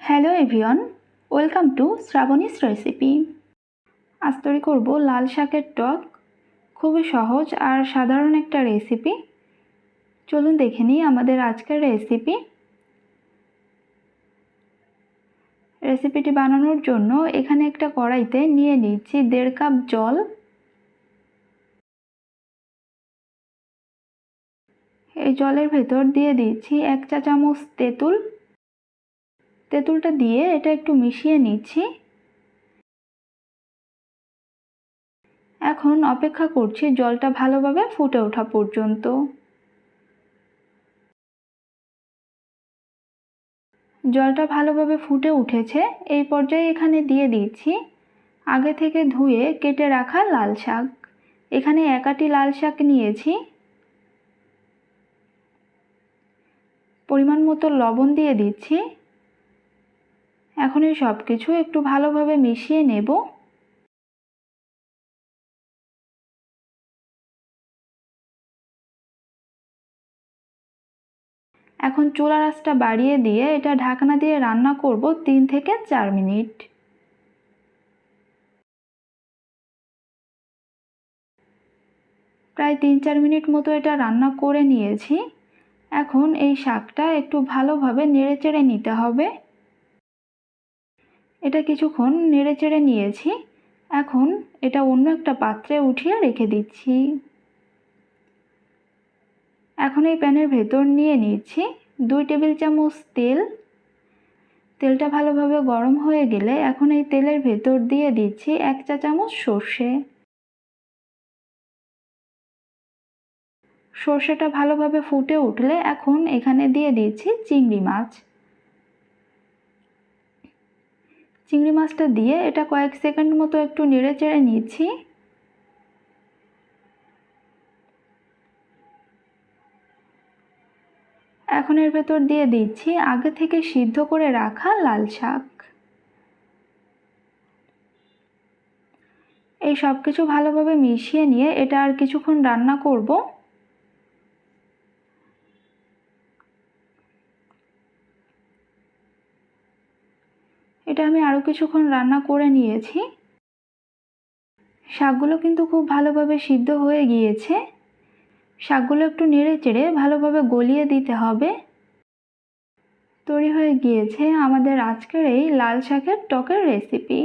Hello everyone, welcome to Shrabani's recipe. আজ তৈরি করব লাল শাকের টক। খুবই সহজ আর সাধারণ একটা রেসিপি। চলুন দেখে নিই আমাদের আজকের রেসিপিটি বানানোর জন্য এখানে একটা কড়াইতে নিয়ে নিচ্ছি 1.5 কাপ জল। এই জলের ভেতর দিয়ে দিচ্ছি 1 চা চামচ তেঁতুল। তেঁতুলটা দিয়ে এটা একটু মিশিয়ে নিচ্ছি। এখন অপেক্ষা করছি জলটা ভালোভাবে ফুটে ওঠা পর্যন্ত। জলটা ভালোভাবে ফুটে উঠেছে। এই পর্যায়ে এখানে দিয়ে দিচ্ছি আগে থেকে ধুয়ে কেটে রাখা লাল শাক। এখানে 1 আটি লাল শাক নিয়েছি। পরিমাণ মতো লবণ দিয়ে দিচ্ছি। এখন এই সব কিছু একটু ভালোভাবে মিশিয়ে নেব। এখন চুলার আঁচটা বাড়িয়ে দিয়ে এটা ঢাকনা দিয়ে রান্না করব 3 থেকে 4 মিনিট। প্রায় 3-4 মিনিট মতো এটা রান্না করে নিয়েছি। এখন এই শাকটা একটু ভালোভাবে নেড়েচেড়ে নিতে হবে। এটা কিছুক্ষণ নেড়েচেড়ে নিয়েছি। এখন এটা অন্য একটা পাত্রে উঠিয়ে রেখে দিচ্ছি। এখন এই প্যানের ভেতর নিয়ে নিচ্ছি 2 টেবিল চামচ তেল। তেলটা ভালোভাবে গরম হয়ে গেলে এখন এই তেলের ভেতর দিয়ে দিচ্ছি 1 চা চামচ সর্ষে। সর্ষেটা ভালোভাবে ফুটে উঠলে এখন এখানে দিয়ে দিচ্ছি চিংড়ি মাছ। চিংড়ি মাছটা দিয়ে এটা কয়েক সেকেন্ড মতো একটু নেড়েচেড়ে নিচ্ছি। এখন এর ভেতর দিয়ে দিচ্ছি আগে থেকে সিদ্ধ করে রাখা লাল শাক। এই সব কিছু ভালোভাবে মিশিয়ে নিয়ে এটা আর কিছুক্ষণ রান্না করব। এটা আমি আরও কিছুক্ষণ রান্না করে নিয়েছি। শাকগুলো কিন্তু খুব ভালোভাবে সিদ্ধ হয়ে গিয়েছে। শাকগুলো একটু নেড়েচেড়ে ভালোভাবে গলিয়ে দিতে হবে। তৈরি হয়ে গিয়েছে আমাদের আজকের এই লাল শাকের টকের রেসিপি।